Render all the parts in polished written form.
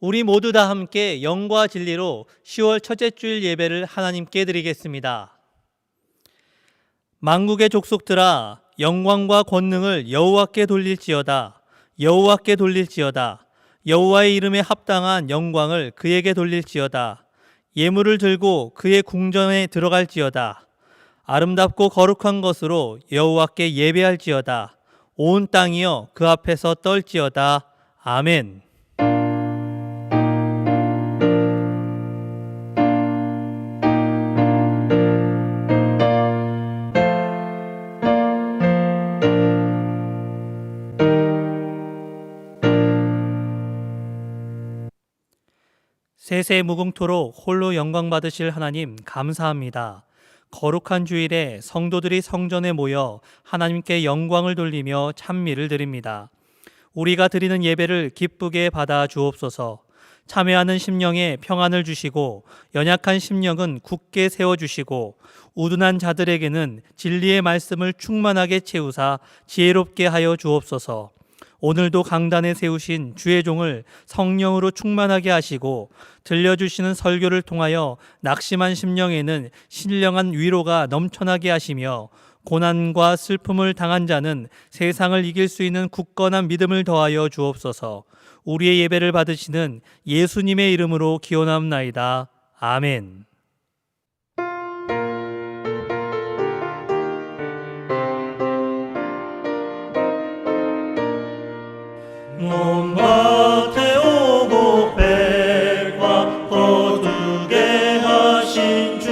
우리 모두 다 함께 영과 진리로 10월 첫째 주일 예배를 하나님께 드리겠습니다. 만국의 족속들아, 영광과 권능을 여호와께 돌릴지어다. 여호와께 돌릴지어다. 여호와의 이름에 합당한 영광을 그에게 돌릴지어다. 예물을 들고 그의 궁전에 들어갈지어다. 아름답고 거룩한 것으로 여호와께 예배할지어다. 온 땅이여 그 앞에서 떨지어다. 아멘. 세세 무궁토록 홀로 영광 받으실 하나님 감사합니다. 거룩한 주일에 성도들이 성전에 모여 하나님께 영광을 돌리며 찬미를 드립니다. 우리가 드리는 예배를 기쁘게 받아 주옵소서. 참여하는 심령에 평안을 주시고 연약한 심령은 굳게 세워주시고 우둔한 자들에게는 진리의 말씀을 충만하게 채우사 지혜롭게 하여 주옵소서. 오늘도 강단에 세우신 주의 종을 성령으로 충만하게 하시고 들려주시는 설교를 통하여 낙심한 심령에는 신령한 위로가 넘쳐나게 하시며 고난과 슬픔을 당한 자는 세상을 이길 수 있는 굳건한 믿음을 더하여 주옵소서. 우리의 예배를 받으시는 예수님의 이름으로 기원합나이다. 아멘. 논밭에 오고 백과 거두게 하신 주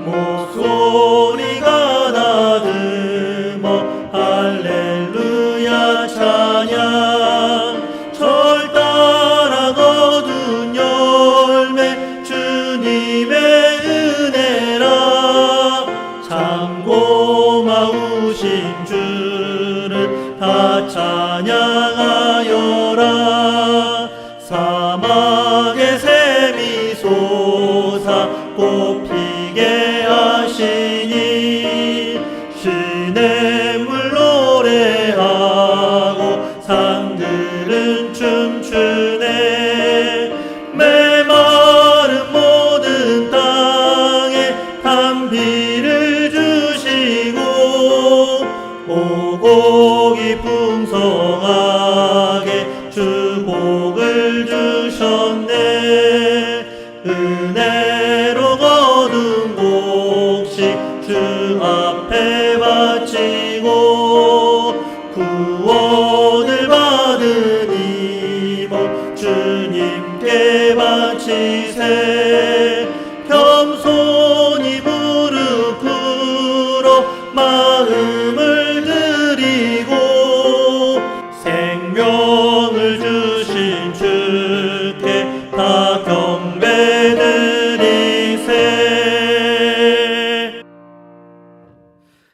목소리가 나듬어 할렐루야 찬양 절 따라 거둔 열매 주님의 은혜라 참 고마우신 주를 다 찬양하여라. 사막의 샘이 솟아 꽃피게 하시니 시냇물 노래하고 산들은 춤추네. 메마른 모든 땅에 단비를 주시고 오곡이 풍성하게 주복을 주셨네. 은혜로 거둔 곡식 주 앞에 바치고 구원을 받은 이복 주님께 바치세. 겸손히 무릎 꿇어 마음을 드리고 생명을 주신 주께 다 경배드리세.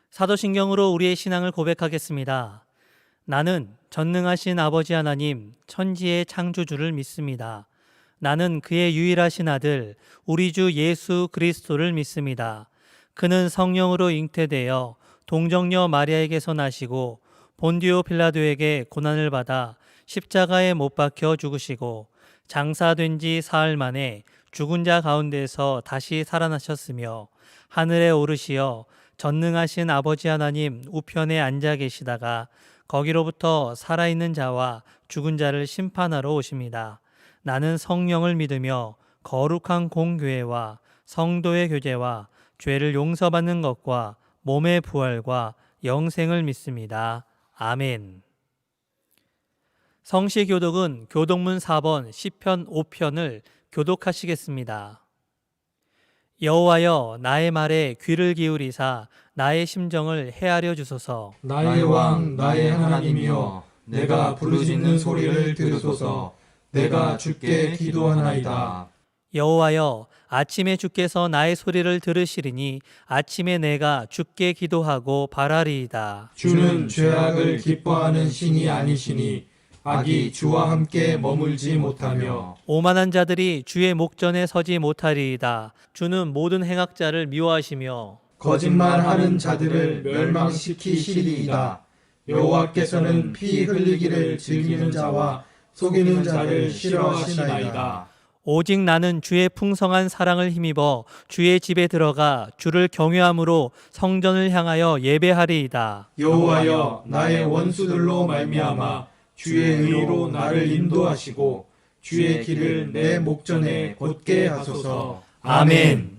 사도신경으로 우리의 신앙을 고백하겠습니다. 나는 전능하신 아버지 하나님 천지의 창조주를 믿습니다. 나는 그의 유일하신 아들 우리 주 예수 그리스도를 믿습니다. 그는 성령으로 잉태되어 동정녀 마리아에게서 나시고 본디오 빌라도에게 고난을 받아 십자가에 못 박혀 죽으시고 장사된 지 사흘 만에 죽은 자 가운데서 다시 살아나셨으며 하늘에 오르시어 전능하신 아버지 하나님 우편에 앉아 계시다가 거기로부터 살아있는 자와 죽은 자를 심판하러 오십니다. 나는 성령을 믿으며 거룩한 공교회와 성도의 교제와 죄를 용서받는 것과 몸의 부활과 영생을 믿습니다. 아멘. 성시교독은 교독문 4번 시편 5편을 교독하시겠습니다. 여호와여 나의 말에 귀를 기울이사 나의 심정을 헤아려 주소서. 나의 왕 나의 하나님이여 내가 부르짖는 소리를 들으소서. 내가 주께 기도하나이다. 여호와여 아침에 주께서 나의 소리를 들으시리니 아침에 내가 주께 기도하고 바라리이다. 주는 죄악을 기뻐하는 신이 아니시니 악이 주와 함께 머물지 못하며 오만한 자들이 주의 목전에 서지 못하리이다. 주는 모든 행악자를 미워하시며 거짓말하는 자들을 멸망시키시리이다. 여호와께서는 피 흘리기를 즐기는 자와 속이는 자를 싫어하시나이다. 오직 나는 주의 풍성한 사랑을 힘입어 주의 집에 들어가 주를 경외함으로 성전을 향하여 예배하리이다. 여호와여, 나의 원수들로 말미암아 주의 의로 나를 인도하시고 주의 길을 내 목전에 곧게 하소서. 아멘.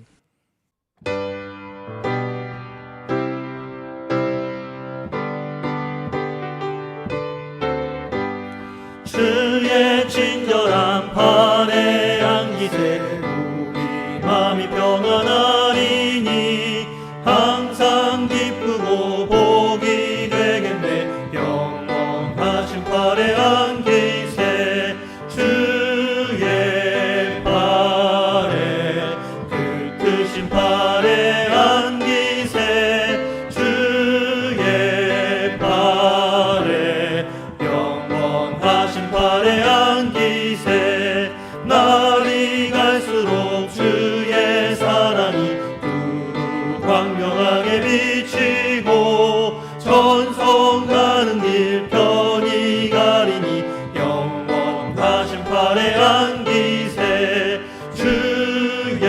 주의 친절한 팔에 안기세 우리 마음이 평안하리니 항상 기쁘고 복이 되겠네. 영원하신 팔에 안기세 주의 팔에 그 크신 팔에 안기세 주의 팔에 영원하신 팔에 안기세. 날이 갈수록 주의 사랑이 두루 광명하게 비치고 전성 가는 길 편히 가리니 영원하신 팔에 안기세 주의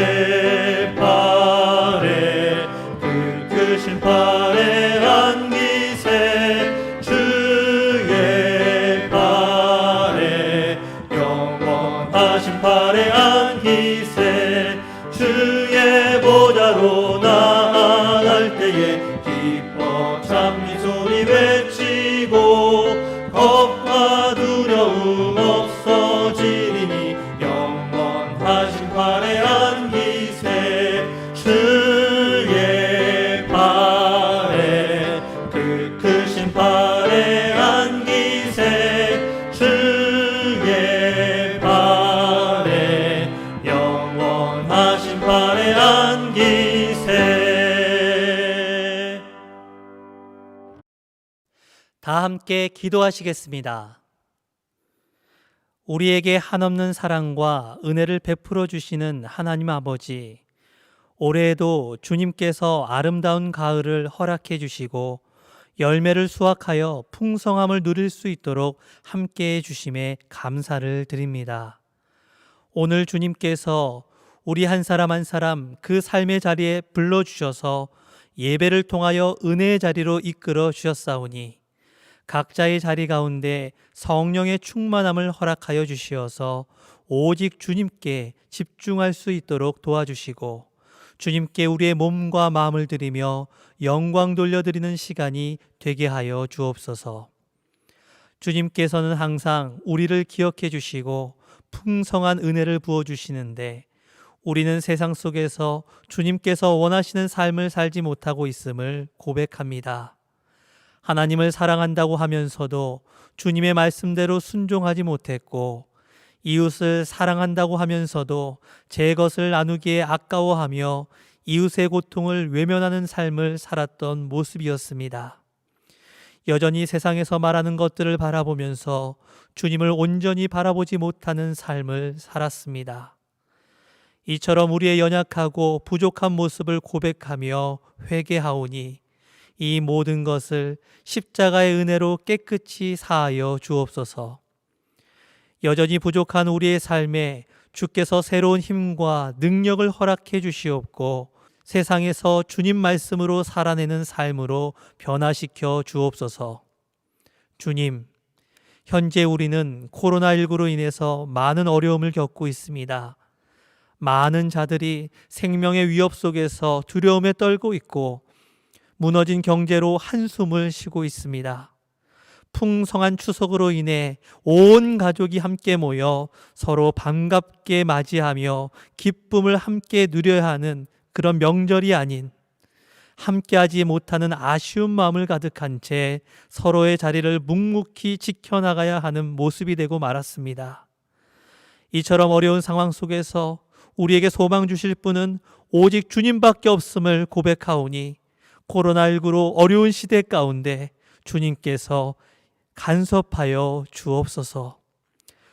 팔에 그 크신 팔에 안기세 주의 팔에 영원하신 팔에 안기세. 주의 보좌로 나아갈 때에 기뻐 찬미 소리 외치고 겁과 두려움 없어지리니 영원하신 팔에 안기세 주의 팔에 그 크신 팔에 안기세 주의 팔에 영원하신 팔에 안기세. 다 함께 기도하시겠습니다. 우리에게 한없는 사랑과 은혜를 베풀어 주시는 하나님 아버지, 올해에도 주님께서 아름다운 가을을 허락해 주시고 열매를 수확하여 풍성함을 누릴 수 있도록 함께해 주심에 감사를 드립니다. 오늘 주님께서 우리 한 사람 한 사람 그 삶의 자리에 불러주셔서 예배를 통하여 은혜의 자리로 이끌어 주셨사오니 각자의 자리 가운데 성령의 충만함을 허락하여 주시어서 오직 주님께 집중할 수 있도록 도와주시고 주님께 우리의 몸과 마음을 드리며 영광 돌려드리는 시간이 되게 하여 주옵소서. 주님께서는 항상 우리를 기억해 주시고 풍성한 은혜를 부어주시는데 우리는 세상 속에서 주님께서 원하시는 삶을 살지 못하고 있음을 고백합니다. 하나님을 사랑한다고 하면서도 주님의 말씀대로 순종하지 못했고 이웃을 사랑한다고 하면서도 제 것을 나누기에 아까워하며 이웃의 고통을 외면하는 삶을 살았던 모습이었습니다. 여전히 세상에서 말하는 것들을 바라보면서 주님을 온전히 바라보지 못하는 삶을 살았습니다. 이처럼 우리의 연약하고 부족한 모습을 고백하며 회개하오니 이 모든 것을 십자가의 은혜로 깨끗이 사하여 주옵소서. 여전히 부족한 우리의 삶에 주께서 새로운 힘과 능력을 허락해 주시옵고 세상에서 주님 말씀으로 살아내는 삶으로 변화시켜 주옵소서. 주님, 현재 우리는 코로나19로 인해서 많은 어려움을 겪고 있습니다. 많은 자들이 생명의 위협 속에서 두려움에 떨고 있고 무너진 경제로 한숨을 쉬고 있습니다. 풍성한 추석으로 인해 온 가족이 함께 모여 서로 반갑게 맞이하며 기쁨을 함께 누려야 하는 그런 명절이 아닌 함께하지 못하는 아쉬운 마음을 가득한 채 서로의 자리를 묵묵히 지켜나가야 하는 모습이 되고 말았습니다. 이처럼 어려운 상황 속에서 우리에게 소망 주실 분은 오직 주님밖에 없음을 고백하오니 코로나19로 어려운 시대 가운데 주님께서 간섭하여 주옵소서.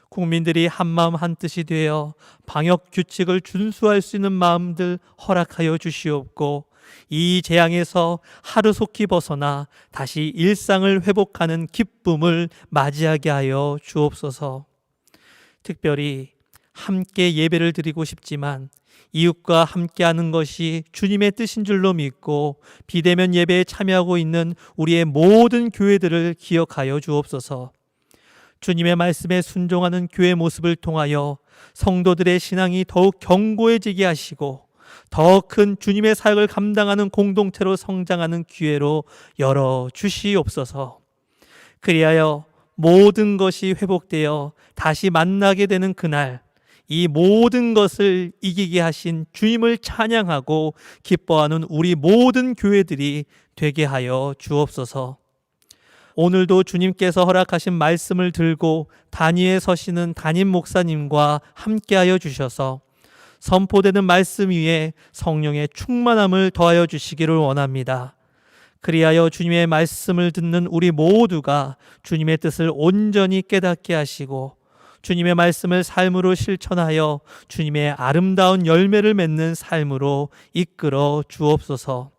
국민들이 한마음 한뜻이 되어 방역 규칙을 준수할 수 있는 마음들 허락하여 주시옵고 이 재앙에서 하루속히 벗어나 다시 일상을 회복하는 기쁨을 맞이하게 하여 주옵소서. 특별히 함께 예배를 드리고 싶지만 이웃과 함께하는 것이 주님의 뜻인 줄로 믿고 비대면 예배에 참여하고 있는 우리의 모든 교회들을 기억하여 주옵소서. 주님의 말씀에 순종하는 교회 모습을 통하여 성도들의 신앙이 더욱 견고해지게 하시고 더 큰 주님의 사역을 감당하는 공동체로 성장하는 기회로 열어 주시옵소서. 그리하여 모든 것이 회복되어 다시 만나게 되는 그날, 이 모든 것을 이기게 하신 주님을 찬양하고 기뻐하는 우리 모든 교회들이 되게 하여 주옵소서. 오늘도 주님께서 허락하신 말씀을 들고 단위에 서시는 담임 목사님과 함께하여 주셔서 선포되는 말씀 위에 성령의 충만함을 더하여 주시기를 원합니다. 그리하여 주님의 말씀을 듣는 우리 모두가 주님의 뜻을 온전히 깨닫게 하시고 주님의 말씀을 삶으로 실천하여 주님의 아름다운 열매를 맺는 삶으로 이끌어 주옵소서.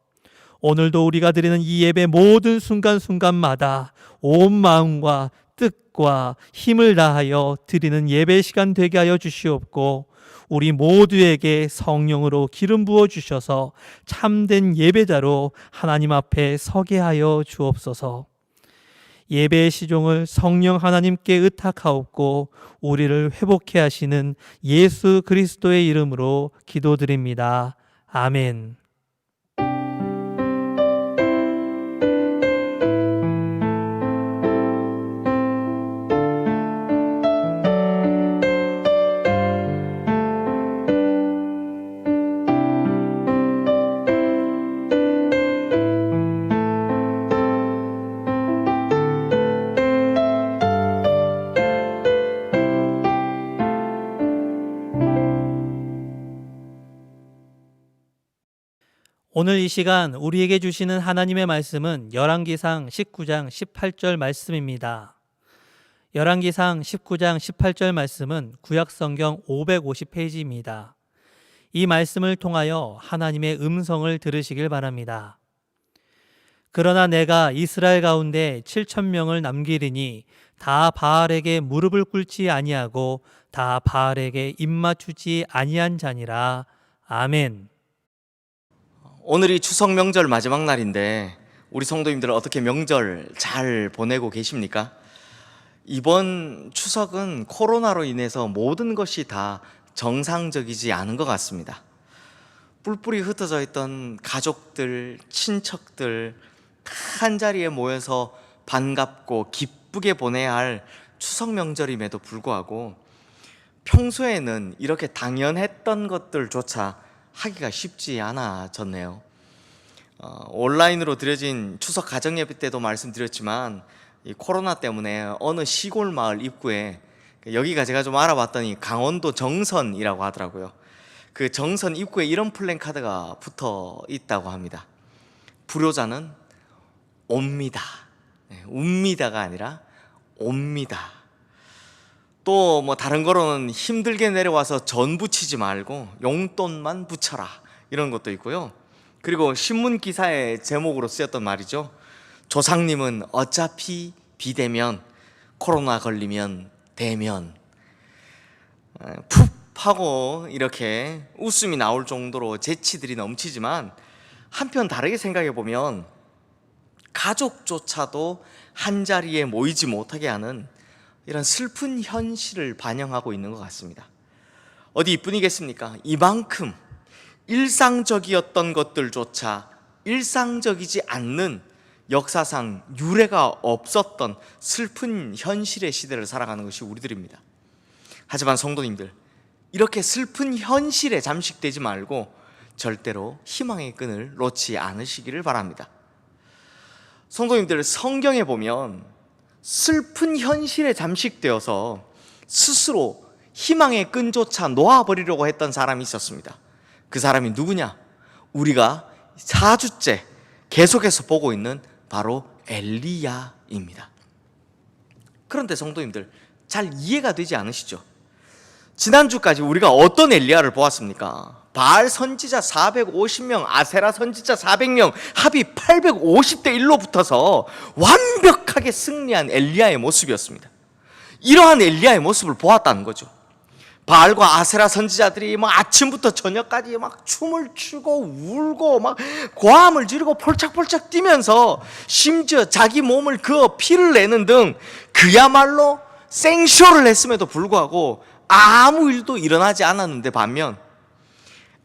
오늘도 우리가 드리는 이 예배 모든 순간순간마다 온 마음과 뜻과 힘을 다하여 드리는 예배 시간 되게 하여 주시옵고 우리 모두에게 성령으로 기름 부어 주셔서 참된 예배자로 하나님 앞에 서게 하여 주옵소서. 예배의 시종을 성령 하나님께 의탁하옵고 우리를 회복케 하시는 예수 그리스도의 이름으로 기도드립니다. 아멘. 오늘 이 시간 우리에게 주시는 하나님의 말씀은 열왕기상 19장 18절 말씀입니다. 열왕기상 19장 18절 말씀은 구약성경 550페이지입니다. 이 말씀을 통하여 하나님의 음성을 들으시길 바랍니다. 그러나 내가 이스라엘 가운데 7,000명을 남기리니 다 바알에게 무릎을 꿇지 아니하고 다 바알에게 입맞추지 아니한 자니라. 아멘. 오늘이 추석 명절 마지막 날인데 우리 성도님들 어떻게 명절 잘 보내고 계십니까? 이번 추석은 코로나로 인해서 모든 것이 다 정상적이지 않은 것 같습니다. 뿔뿔이 흩어져 있던 가족들, 친척들 한 자리에 모여서 반갑고 기쁘게 보내야 할 추석 명절임에도 불구하고 평소에는 이렇게 당연했던 것들조차 하기가 쉽지 않아졌네요. 온라인으로 드려진 추석 가정예배 때도 말씀드렸지만 이 코로나 때문에 어느 시골 마을 입구에, 여기가 제가 좀 알아봤더니 강원도 정선이라고 하더라고요. 그 정선 입구에 이런 플랜카드가 붙어 있다고 합니다. 불효자는 옵니다. 웁니다가 아니라 옵니다. 또 뭐 다른 거로는 힘들게 내려와서 전 부치지 말고 용돈만 붙여라, 이런 것도 있고요. 그리고 신문 기사의 제목으로 쓰였던 말이죠. 조상님은 어차피 비대면, 코로나 걸리면 대면. 푹 하고 이렇게 웃음이 나올 정도로 재치들이 넘치지만 한편 다르게 생각해 보면 가족조차도 한자리에 모이지 못하게 하는 이런 슬픈 현실을 반영하고 있는 것 같습니다. 어디 이뿐이겠습니까? 이만큼 일상적이었던 것들조차 일상적이지 않는, 역사상 유례가 없었던 슬픈 현실의 시대를 살아가는 것이 우리들입니다. 하지만 성도님들, 이렇게 슬픈 현실에 잠식되지 말고 절대로 희망의 끈을 놓지 않으시기를 바랍니다. 성도님들, 성경에 보면 슬픈 현실에 잠식되어서 스스로 희망의 끈조차 놓아버리려고 했던 사람이 있었습니다. 그 사람이 누구냐? 우리가 4주째 계속해서 보고 있는 바로 엘리야입니다. 그런데 성도님들, 잘 이해가 되지 않으시죠? 지난주까지 우리가 어떤 엘리야를 보았습니까? 바알 선지자 450명, 아세라 선지자 400명, 합이 850대 1로 붙어서 완벽하게 승리한 엘리야의 모습이었습니다. 이러한 엘리야의 모습을 보았다는 거죠. 바알과 아세라 선지자들이 막 아침부터 저녁까지 막 춤을 추고 울고 막 고함을 지르고 폴짝폴짝 뛰면서 심지어 자기 몸을 그어 피를 내는 등 그야말로 생쇼를 했음에도 불구하고 아무 일도 일어나지 않았는데, 반면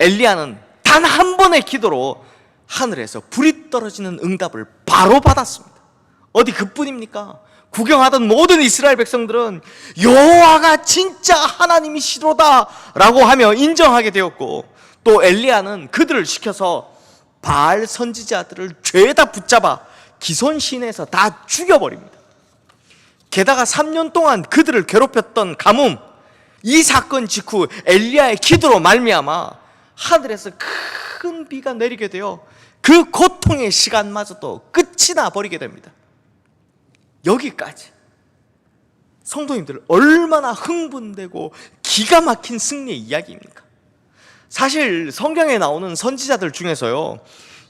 엘리야는 단 한 번의 기도로 하늘에서 불이 떨어지는 응답을 바로 받았습니다. 어디 그뿐입니까? 구경하던 모든 이스라엘 백성들은 여호와가 진짜 하나님이시로다 라고 하며 인정하게 되었고, 또 엘리야는 그들을 시켜서 바알 선지자들을 죄다 붙잡아 기손 시내에서 다 죽여버립니다. 게다가 3년 동안 그들을 괴롭혔던 가뭄, 이 사건 직후 엘리야의 기도로 말미암아 하늘에서 큰 비가 내리게 되어 그 고통의 시간마저도 끝이 나 버리게 됩니다. 여기까지 성도님들 얼마나 흥분되고 기가 막힌 승리의 이야기입니까? 사실 성경에 나오는 선지자들 중에서요,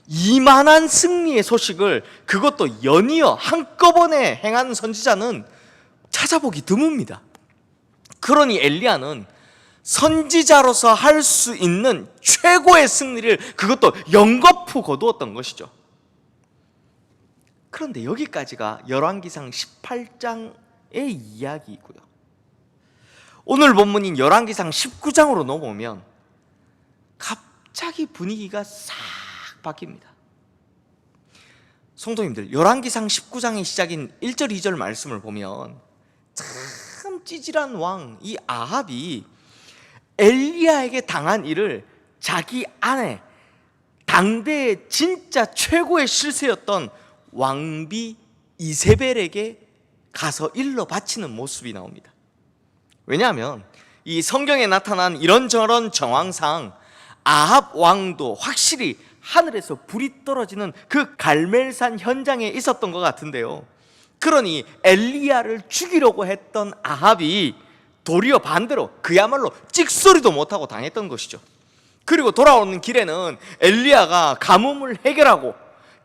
이만한 승리의 소식을 그것도 연이어 한꺼번에 행하는 선지자는 찾아보기 드뭅니다. 그러니 엘리야는 선지자로서 할 수 있는 최고의 승리를 그것도 연거푸 거두었던 것이죠. 그런데 여기까지가 열왕기상 18장의 이야기이고요. 오늘 본문인 열왕기상 19장으로 넘어오면 갑자기 분위기가 싹 바뀝니다. 성도님들, 열왕기상 19장의 시작인 1절 2절 말씀을 보면 참 찌질한 왕 이 아합이 엘리야에게 당한 일을 자기 아내, 당대의 진짜 최고의 실세였던 왕비 이세벨에게 가서 일러 바치는 모습이 나옵니다. 왜냐하면 이 성경에 나타난 이런저런 정황상 아합 왕도 확실히 하늘에서 불이 떨어지는 그 갈멜산 현장에 있었던 것 같은데요, 그러니 엘리야를 죽이려고 했던 아합이 도리어 반대로 그야말로 찍소리도 못하고 당했던 것이죠. 그리고 돌아오는 길에는 엘리야가 가뭄을 해결하고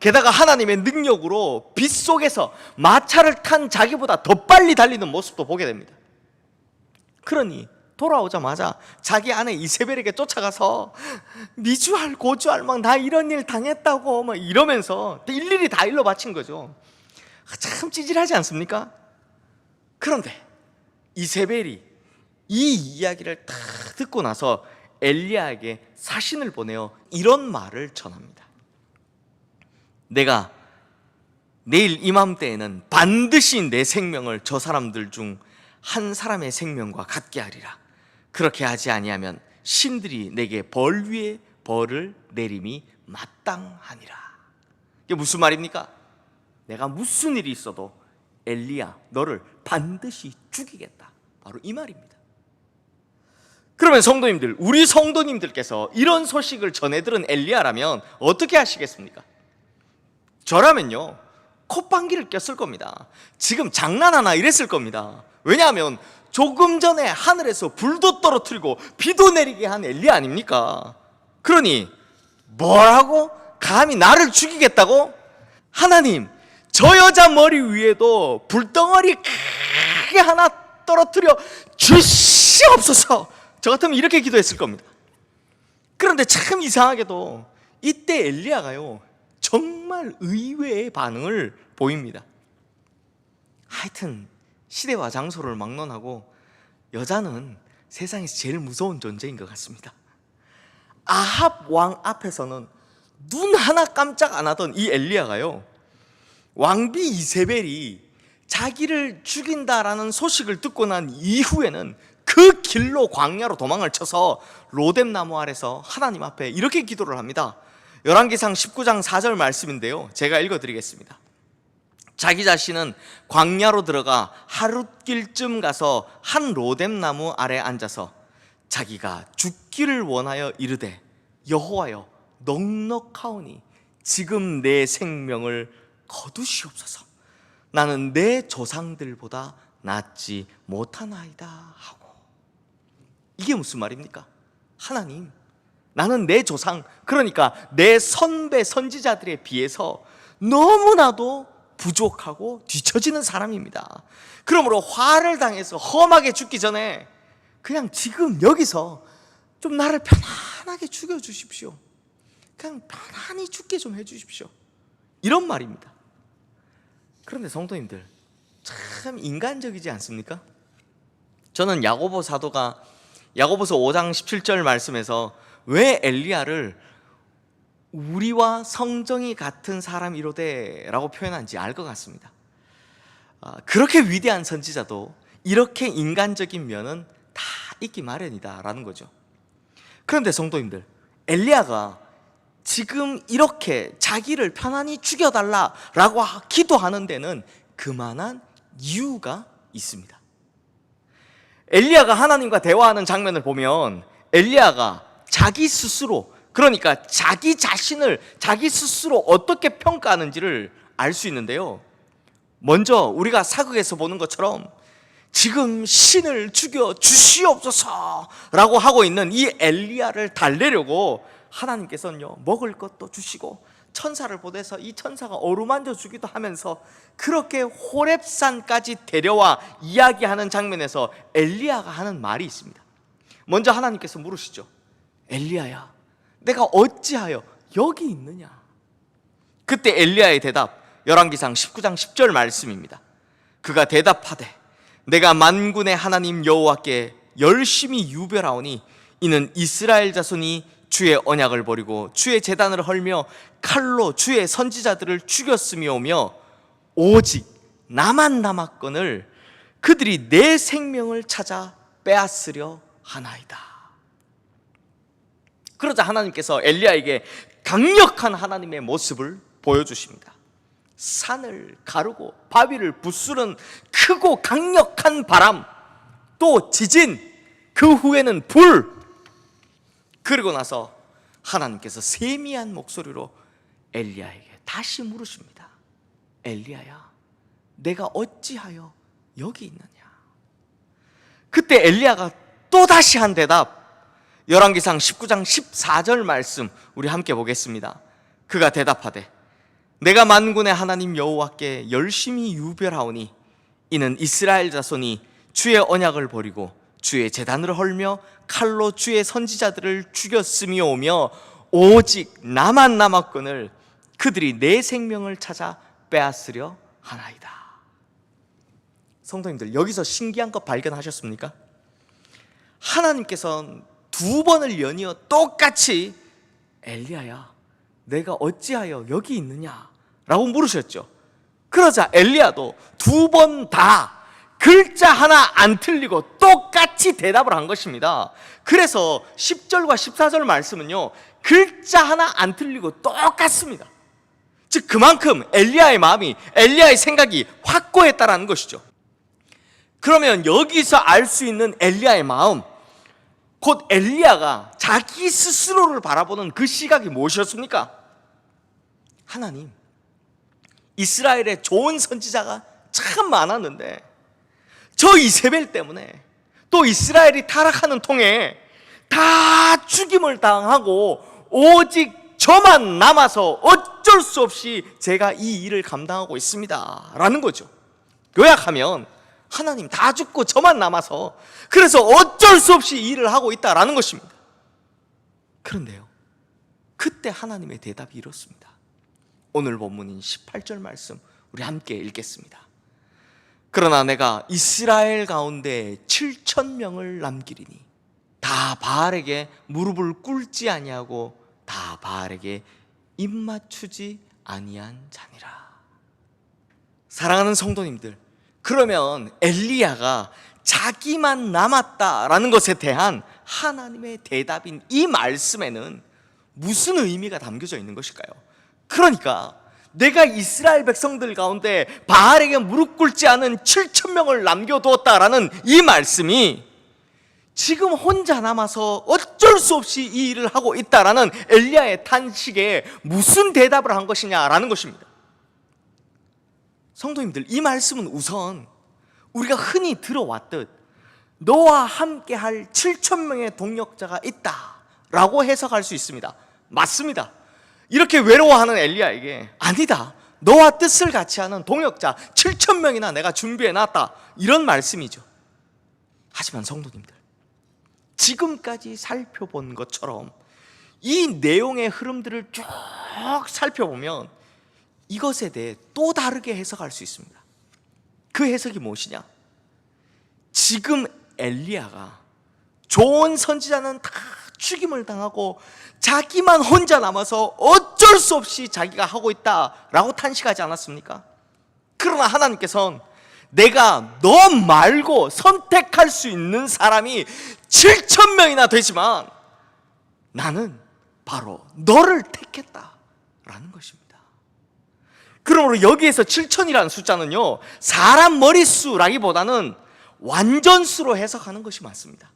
게다가 하나님의 능력으로 빛 속에서 마차를 탄 자기보다 더 빨리 달리는 모습도 보게 됩니다. 그러니 돌아오자마자 자기 아내 이세벨에게 쫓아가서 미주알 고주알 막 나 이런 일 당했다고 막 이러면서 일일이 다 일러 바친 거죠. 참 찌질하지 않습니까? 그런데 이세벨이 이 이야기를 다 듣고 나서 엘리야에게 사신을 보내어 이런 말을 전합니다. 내가 내일 이맘때에는 반드시 내 생명을 저 사람들 중 한 사람의 생명과 같게 하리라. 그렇게 하지 아니하면 신들이 내게 벌 위에 벌을 내림이 마땅하니라. 이게 무슨 말입니까? 내가 무슨 일이 있어도 엘리야 너를 반드시 죽이겠다, 바로 이 말입니다. 그러면 성도님들, 우리 성도님들께서 이런 소식을 전해 들은 엘리야라면 어떻게 하시겠습니까? 저라면요 콧방귀를 꼈을 겁니다. 지금 장난하나 이랬을 겁니다. 왜냐하면 조금 전에 하늘에서 불도 떨어뜨리고 비도 내리게 한 엘리야 아닙니까? 그러니 뭐라고? 감히 나를 죽이겠다고? 하나님, 저 여자 머리 위에도 불덩어리 크게 하나 떨어뜨려 주시옵소서. 저 같으면 이렇게 기도했을 겁니다. 그런데 참 이상하게도 이때 엘리야가요 정말 의외의 반응을 보입니다. 하여튼 시대와 장소를 막론하고 여자는 세상에서 제일 무서운 존재인 것 같습니다. 아합 왕 앞에서는 눈 하나 깜짝 안 하던 이 엘리야가요 왕비 이세벨이 자기를 죽인다라는 소식을 듣고 난 이후에는 그 길로 광야로 도망을 쳐서 로뎀나무 아래서 하나님 앞에 이렇게 기도를 합니다. 열왕기상 19장 4절 말씀인데요, 제가 읽어드리겠습니다. 자기 자신은 광야로 들어가 하룻길쯤 가서 한 로뎀나무 아래 앉아서 자기가 죽기를 원하여 이르되 여호와여 넉넉하오니 지금 내 생명을 거두시옵소서. 나는 내 조상들보다 낫지 못하나이다 하고. 이게 무슨 말입니까? 하나님, 나는 내 조상, 그러니까 내 선배 선지자들에 비해서 너무나도 부족하고 뒤처지는 사람입니다. 그러므로 화를 당해서 험하게 죽기 전에 그냥 지금 여기서 좀 나를 편안하게 죽여주십시오. 그냥 편안히 죽게 좀 해주십시오. 이런 말입니다. 그런데 성도님들, 참 인간적이지 않습니까? 저는 야고보 사도가 야고보서 5장 17절 말씀에서 왜 엘리야를 우리와 성정이 같은 사람이로되 라고 표현한지 알 것 같습니다. 그렇게 위대한 선지자도 이렇게 인간적인 면은 다 있기 마련이다 라는 거죠. 그런데 성도님들, 엘리야가 지금 이렇게 자기를 편안히 죽여달라라고 기도하는 데는 그만한 이유가 있습니다. 엘리야가 하나님과 대화하는 장면을 보면 엘리야가 자기 스스로, 그러니까 자기 자신을 자기 스스로 어떻게 평가하는지를 알 수 있는데요, 먼저 우리가 사극에서 보는 것처럼 지금 신을 죽여 주시옵소서 라고 하고 있는 이 엘리야를 달래려고 하나님께서는요, 먹을 것도 주시고 천사를 보내서 이 천사가 어루만져 주기도 하면서 그렇게 호렙산까지 데려와 이야기하는 장면에서 엘리야가 하는 말이 있습니다. 먼저 하나님께서 물으시죠. 엘리야야, 내가 어찌하여 여기 있느냐? 그때 엘리야의 대답, 열왕기상 19장 10절 말씀입니다. 그가 대답하되 내가 만군의 하나님 여호와께 열심히 유별하오니 이는 이스라엘 자손이 주의 언약을 버리고 주의 제단을 헐며 칼로 주의 선지자들을 죽였음이오며 오직 나만 남았거늘 그들이 내 생명을 찾아 빼앗으려 하나이다. 그러자 하나님께서 엘리야에게 강력한 하나님의 모습을 보여주십니다. 산을 가르고 바위를 부수는 크고 강력한 바람, 또 지진, 그 후에는 불. 그리고 나서 하나님께서 세미한 목소리로 엘리야에게 다시 물으십니다. 엘리야야, 내가 어찌하여 여기 있느냐? 그때 엘리야가 또다시 한 대답, 열왕기상 19장 14절 말씀 우리 함께 보겠습니다. 그가 대답하되 내가 만군의 하나님 여호와께 열심히 유별하오니 이는 이스라엘 자손이 주의 언약을 버리고 주의 제단을 헐며 칼로 주의 선지자들을 죽였음이오며 오직 나만 남았거늘 그들이 내 생명을 찾아 빼앗으려 하나이다. 성도님들, 여기서 신기한 것 발견하셨습니까? 하나님께서는 두 번을 연이어 똑같이 엘리야야, 내가 어찌하여 여기 있느냐? 라고 물으셨죠. 그러자 엘리야도 두 번 다 글자 하나 안 틀리고 똑같이 대답을 한 것입니다. 그래서 10절과 14절 말씀은요, 글자 하나 안 틀리고 똑같습니다. 즉 그만큼 엘리야의 마음이, 엘리야의 생각이 확고했다라는 것이죠. 그러면 여기서 알 수 있는 엘리야의 마음, 곧 엘리야가 자기 스스로를 바라보는 그 시각이 무엇이었습니까? 하나님, 이스라엘에 좋은 선지자가 참 많았는데 저 이세벨 때문에 또 이스라엘이 타락하는 통에 다 죽임을 당하고 오직 저만 남아서 어쩔 수 없이 제가 이 일을 감당하고 있습니다 라는 거죠. 요약하면 하나님, 다 죽고 저만 남아서 그래서 어쩔 수 없이 이 일을 하고 있다라는 것입니다. 그런데요, 그때 하나님의 대답이 이렇습니다. 오늘 본문인 18절 말씀 우리 함께 읽겠습니다. 그러나 내가 이스라엘 가운데 7,000명을 남기리니 다 바알에게 무릎을 꿇지 아니하고 다 바알에게 입맞추지 아니한 자니라. 사랑하는 성도님들, 그러면 엘리야가 자기만 남았다라는 것에 대한 하나님의 대답인 이 말씀에는 무슨 의미가 담겨져 있는 것일까요? 그러니까 내가 이스라엘 백성들 가운데 바알에게 무릎 꿇지 않은 7,000명을 남겨두었다라는 이 말씀이 지금 혼자 남아서 어쩔 수 없이 이 일을 하고 있다라는 엘리야의 탄식에 무슨 대답을 한 것이냐라는 것입니다. 성도님들, 이 말씀은 우선 우리가 흔히 들어왔듯 너와 함께 할 7,000명의 동역자가 있다라고 해석할 수 있습니다. 맞습니다. 이렇게 외로워하는 엘리야에게 아니다, 너와 뜻을 같이 하는 동역자 7,000명이나 내가 준비해놨다, 이런 말씀이죠. 하지만 성도님들, 지금까지 살펴본 것처럼 이 내용의 흐름들을 쭉 살펴보면 이것에 대해 또 다르게 해석할 수 있습니다. 그 해석이 무엇이냐? 지금 엘리야가 좋은 선지자는 다 죽임을 당하고 자기만 혼자 남아서 어쩔 수 없이 자기가 하고 있다라고 탄식하지 않았습니까? 그러나 하나님께서는 내가 너 말고 선택할 수 있는 사람이 7,000명이나 되지만 나는 바로 너를 택했다라는 것입니다. 그러므로 여기에서 7,000이라는 숫자는요, 사람 머릿수라기보다는 완전수로 해석하는 것이 맞습니다.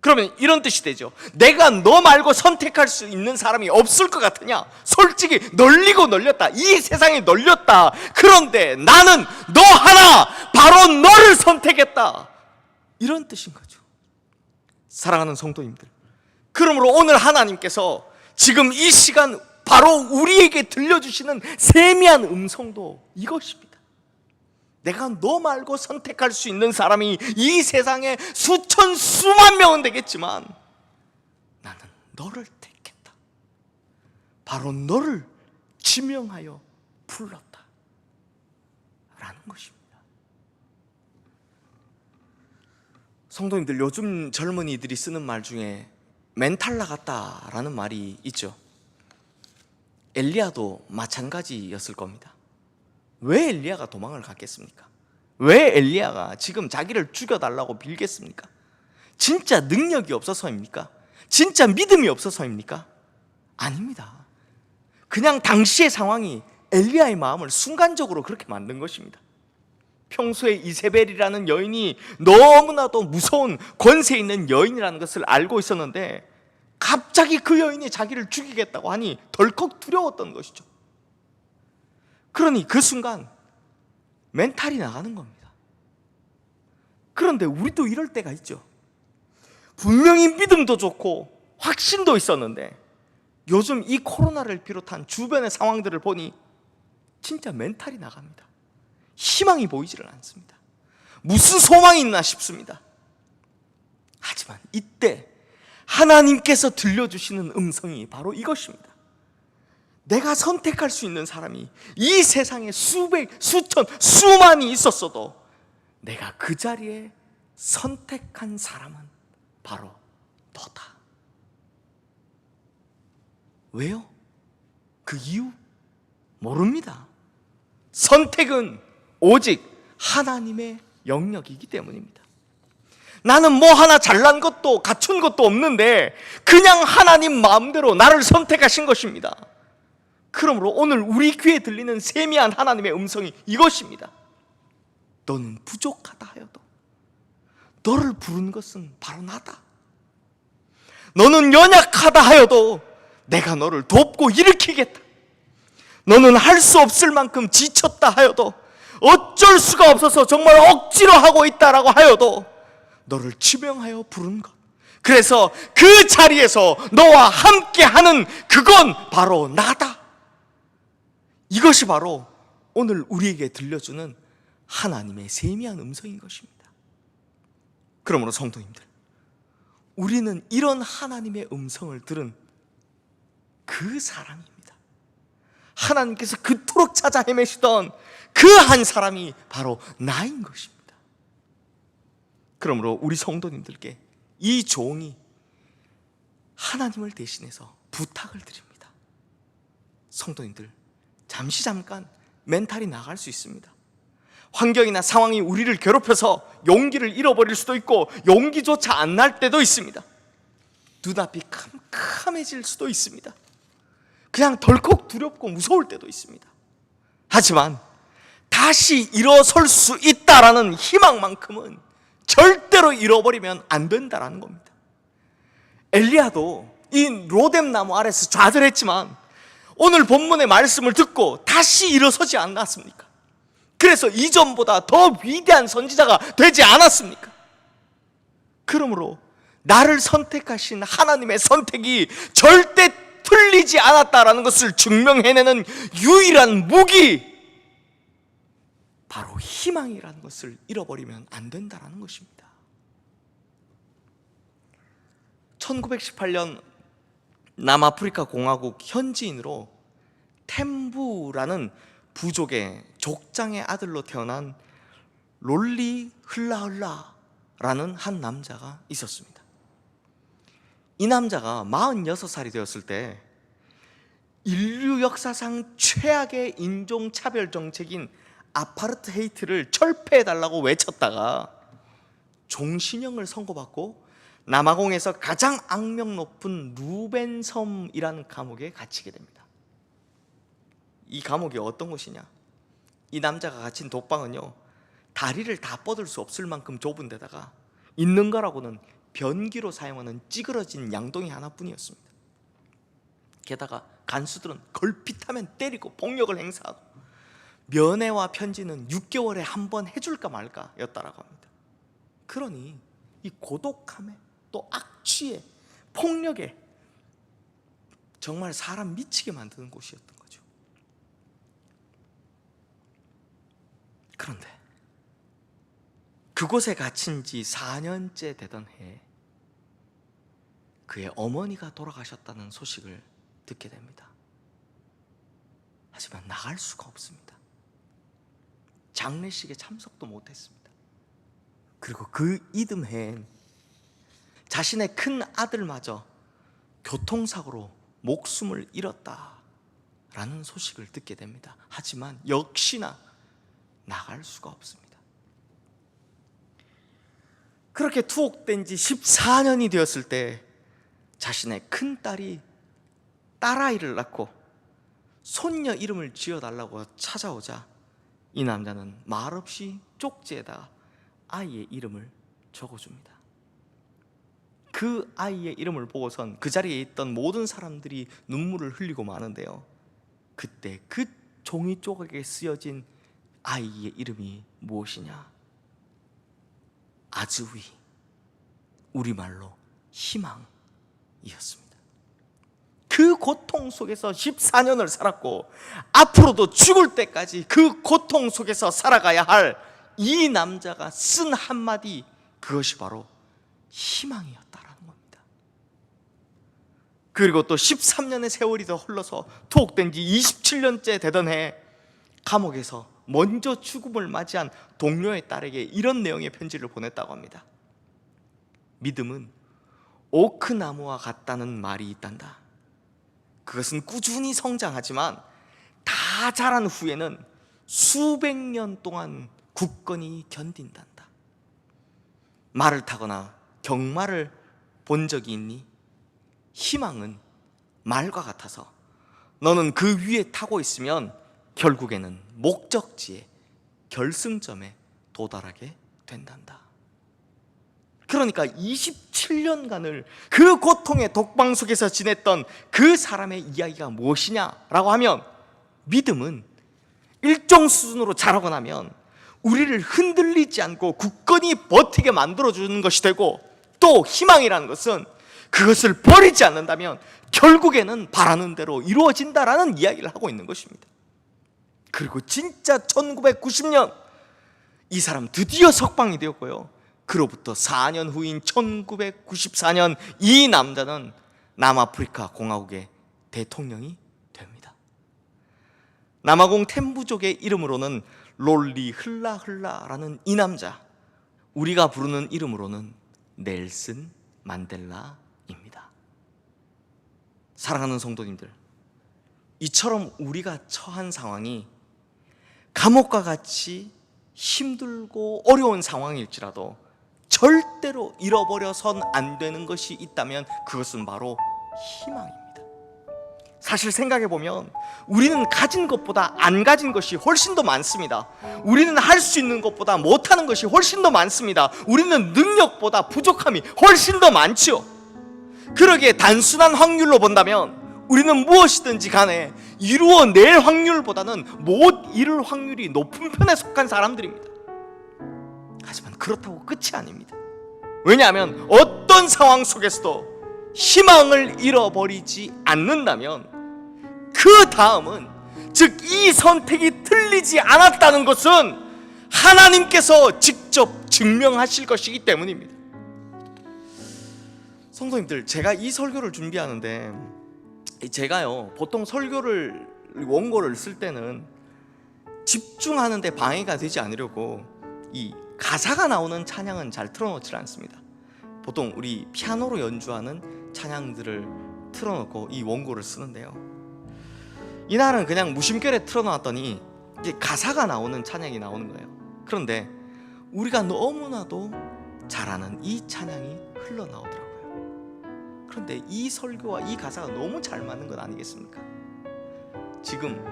그러면 이런 뜻이 되죠. 내가 너 말고 선택할 수 있는 사람이 없을 것 같으냐? 솔직히 널리고 널렸다. 이 세상이 널렸다. 그런데 나는 너 하나, 바로 너를 선택했다. 이런 뜻인 거죠. 사랑하는 성도님들, 그러므로 오늘 하나님께서 지금 이 시간 바로 우리에게 들려주시는 세미한 음성도 이것입니다. 내가 너 말고 선택할 수 있는 사람이 이 세상에 수천 수만 명은 되겠지만 나는 너를 택했다. 바로 너를 지명하여 불렀다 라는 것입니다. 성도님들, 요즘 젊은이들이 쓰는 말 중에 멘탈 나갔다라는 말이 있죠. 엘리야도 마찬가지였을 겁니다. 왜 엘리야가 도망을 갔겠습니까? 왜 엘리야가 지금 자기를 죽여달라고 빌겠습니까? 진짜 능력이 없어서입니까? 진짜 믿음이 없어서입니까? 아닙니다. 그냥 당시의 상황이 엘리야의 마음을 순간적으로 그렇게 만든 것입니다. 평소에 이세벨이라는 여인이 너무나도 무서운 권세 있는 여인이라는 것을 알고 있었는데 갑자기 그 여인이 자기를 죽이겠다고 하니 덜컥 두려웠던 것이죠. 그러니 그 순간 멘탈이 나가는 겁니다. 그런데 우리도 이럴 때가 있죠. 분명히 믿음도 좋고 확신도 있었는데 요즘 이 코로나를 비롯한 주변의 상황들을 보니 진짜 멘탈이 나갑니다. 희망이 보이지를 않습니다. 무슨 소망이 있나 싶습니다. 하지만 이때 하나님께서 들려주시는 음성이 바로 이것입니다. 내가 선택할 수 있는 사람이 이 세상에 수백, 수천, 수만이 있었어도 내가 그 자리에 선택한 사람은 바로 너다. 왜요? 그 이유? 모릅니다. 선택은 오직 하나님의 영역이기 때문입니다. 나는 뭐 하나 잘난 것도 갖춘 것도 없는데 그냥 하나님 마음대로 나를 선택하신 것입니다. 그러므로 오늘 우리 귀에 들리는 세미한 하나님의 음성이 이것입니다. 너는 부족하다 하여도 너를 부른 것은 바로 나다. 너는 연약하다 하여도 내가 너를 돕고 일으키겠다. 너는 할 수 없을 만큼 지쳤다 하여도, 어쩔 수가 없어서 정말 억지로 하고 있다라고 하여도 너를 지명하여 부른 것, 그래서 그 자리에서 너와 함께하는 그건 바로 나다. 이것이 바로 오늘 우리에게 들려주는 하나님의 세미한 음성인 것입니다. 그러므로 성도님들, 우리는 이런 하나님의 음성을 들은 그 사람입니다. 하나님께서 그토록 찾아 헤매시던 그 한 사람이 바로 나인 것입니다. 그러므로 우리 성도님들께 이 종이 하나님을 대신해서 부탁을 드립니다. 성도님들, 잠깐 멘탈이 나갈 수 있습니다. 환경이나 상황이 우리를 괴롭혀서 용기를 잃어버릴 수도 있고 용기조차 안 날 때도 있습니다. 눈앞이 캄캄해질 수도 있습니다. 그냥 덜컥 두렵고 무서울 때도 있습니다. 하지만 다시 일어설 수 있다라는 희망만큼은 절대로 잃어버리면 안 된다라는 겁니다. 엘리야도 이 로뎀 나무 아래서 좌절했지만 오늘 본문의 말씀을 듣고 다시 일어서지 않았습니까? 그래서 이전보다 더 위대한 선지자가 되지 않았습니까? 그러므로 나를 선택하신 하나님의 선택이 절대 틀리지 않았다라는 것을 증명해내는 유일한 무기, 바로 희망이라는 것을 잃어버리면 안 된다는 것입니다. 1918년 남아프리카 공화국 현지인으로 템부라는 부족의 족장의 아들로 태어난 롤리 흘라흘라라는 한 남자가 있었습니다. 이 남자가 46살이 되었을 때 인류 역사상 최악의 인종차별 정책인 아파르트헤이트를 철폐해달라고 외쳤다가 종신형을 선고받고 남아공에서 가장 악명 높은 루벤섬이라는 감옥에 갇히게 됩니다. 이 감옥이 어떤 곳이냐? 이 남자가 갇힌 독방은요, 다리를 다 뻗을 수 없을 만큼 좁은 데다가 있는 거라고는 변기로 사용하는 찌그러진 양동이 하나뿐이었습니다. 게다가 간수들은 걸핏하면 때리고 폭력을 행사하고 면회와 편지는 6개월에 한 번 해줄까 말까 였다라고 합니다. 그러니 이 고독함에 또 악취에 폭력에 정말 사람 미치게 만드는 곳이었던 거죠. 그런데 그곳에 갇힌 지 4년째 되던 해에 그의 어머니가 돌아가셨다는 소식을 듣게 됩니다. 하지만 나갈 수가 없습니다. 장례식에 참석도 못했습니다. 그리고 그 이듬해엔 자신의 큰 아들마저 교통사고로 목숨을 잃었다라는 소식을 듣게 됩니다. 하지만 역시나 나갈 수가 없습니다. 그렇게 투옥된 지 14년이 되었을 때 자신의 큰딸이 딸아이를 낳고 손녀 이름을 지어달라고 찾아오자 이 남자는 말없이 쪽지에다 아이의 이름을 적어줍니다. 그 아이의 이름을 보고선 그 자리에 있던 모든 사람들이 눈물을 흘리고 마는데요, 그때 그 종이 조각에 쓰여진 아이의 이름이 무엇이냐? 아즈위, 우리말로 희망이었습니다. 그 고통 속에서 14년을 살았고 앞으로도 죽을 때까지 그 고통 속에서 살아가야 할 이 남자가 쓴 한마디, 그것이 바로 희망이었다라는 겁니다. 그리고 또 13년의 세월이 더 흘러서 투옥된 지 27년째 되던 해 감옥에서 먼저 죽음을 맞이한 동료의 딸에게 이런 내용의 편지를 보냈다고 합니다. 믿음은 오크나무와 같다는 말이 있단다. 그것은 꾸준히 성장하지만 다 자란 후에는 수백 년 동안 굳건히 견딘단다. 말을 타거나 경마를 본 적이 있니? 희망은 말과 같아서 너는 그 위에 타고 있으면 결국에는 목적지에, 결승점에 도달하게 된단다. 그러니까 27년간을 그 고통의 독방 속에서 지냈던 그 사람의 이야기가 무엇이냐라고 하면, 믿음은 일정 수준으로 자라고 나면 우리를 흔들리지 않고 굳건히 버티게 만들어주는 것이 되고, 또 희망이라는 것은 그것을 버리지 않는다면 결국에는 바라는 대로 이루어진다라는 이야기를 하고 있는 것입니다. 그리고 진짜 1990년 이 사람 드디어 석방이 되었고요, 그로부터 4년 후인 1994년 이 남자는 남아프리카 공화국의 대통령이 됩니다. 남아공 템부족의 이름으로는 롤리 흘라흘라라는 이 남자, 우리가 부르는 이름으로는 넬슨 만델라입니다. 사랑하는 성도님들, 이처럼 우리가 처한 상황이 감옥과 같이 힘들고 어려운 상황일지라도 절대로 잃어버려선 안 되는 것이 있다면 그것은 바로 희망입니다. 사실 생각해보면 우리는 가진 것보다 안 가진 것이 훨씬 더 많습니다. 우리는 할 수 있는 것보다 못하는 것이 훨씬 더 많습니다. 우리는 능력보다 부족함이 훨씬 더 많죠. 그러기에 단순한 확률로 본다면 우리는 무엇이든지 간에 이루어낼 확률보다는 못 이룰 확률이 높은 편에 속한 사람들입니다. 하지만 그렇다고 끝이 아닙니다. 왜냐하면 어떤 상황 속에서도 희망을 잃어버리지 않는다면 그 다음은, 즉 이 선택이 틀리지 않았다는 것은 하나님께서 직접 증명하실 것이기 때문입니다. 성도님들, 제가 이 설교를 준비하는데 제가요 보통 설교를 원고를 쓸 때는 집중하는 데 방해가 되지 않으려고 이 가사가 나오는 찬양은 잘 틀어놓지 않습니다. 보통 우리 피아노로 연주하는 찬양들을 틀어놓고 이 원고를 쓰는데요, 이날은 그냥 무심결에 틀어놨더니 이제 가사가 나오는 찬양이 나오는 거예요. 그런데 우리가 너무나도 잘 아는 이 찬양이 흘러나오더라고요. 그런데 이 설교와 이 가사가 너무 잘 맞는 것 아니겠습니까? 지금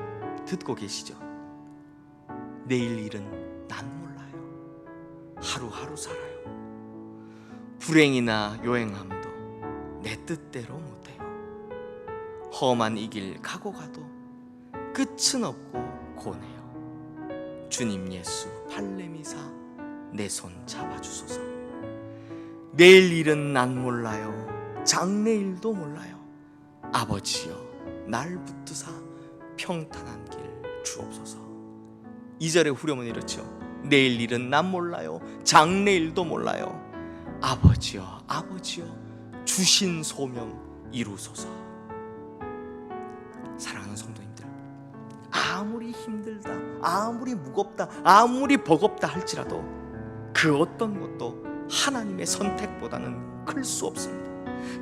듣고 계시죠? 내일 일은 난 몰라요. 하루하루 살아요. 불행이나 요행함도 내 뜻대로 못해요. 험한 이 길 가고 가도 끝은 없고 고네요. 주님 예수 발레미사 내 손 잡아주소서. 내일 일은 난 몰라요. 장래일도 몰라요. 아버지여 날 붙드사 평탄한 길 주옵소서. 2절의 후렴은 이렇죠. 내일 일은 난 몰라요. 장래일도 몰라요. 아버지여 아버지여 주신 소명 이루소서. 사랑하는 성도님들, 아무리 힘들다, 아무리 무겁다, 아무리 버겁다 할지라도 그 어떤 것도 하나님의 선택보다는 클 수 없습니다.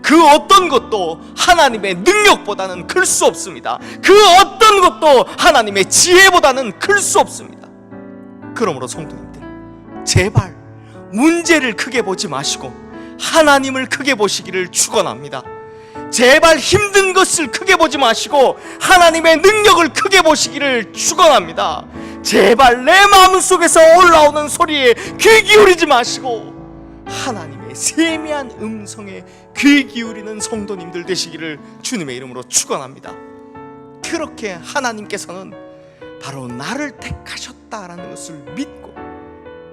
그 어떤 것도 하나님의 능력보다는 클 수 없습니다. 그 어떤 것도 하나님의 지혜보다는 클 수 없습니다. 그러므로 성도님들, 제발 문제를 크게 보지 마시고 하나님을 크게 보시기를 축원합니다. 제발 힘든 것을 크게 보지 마시고 하나님의 능력을 크게 보시기를 축원합니다. 제발 내 마음속에서 올라오는 소리에 귀 기울이지 마시고 하나님의 세미한 음성에 귀 기울이는 성도님들 되시기를 주님의 이름으로 축원합니다. 그렇게 하나님께서는 바로 나를 택하셨다라는 것을 믿고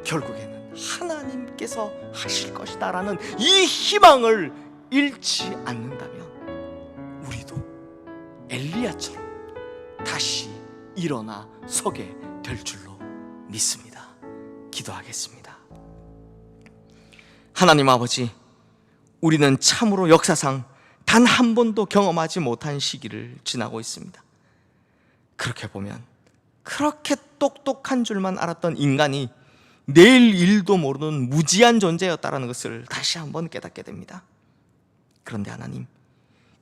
결국에는 하나님께서 하실 것이다라는 이 희망을 잃지 않는다면 우리도 엘리야처럼 다시 일어나 서게 될 줄로 믿습니다. 기도하겠습니다. 하나님 아버지, 우리는 참으로 역사상 단 한 번도 경험하지 못한 시기를 지나고 있습니다. 그렇게 보면 그렇게 똑똑한 줄만 알았던 인간이 내일 일도 모르는 무지한 존재였다는 것을 다시 한번 깨닫게 됩니다. 그런데 하나님,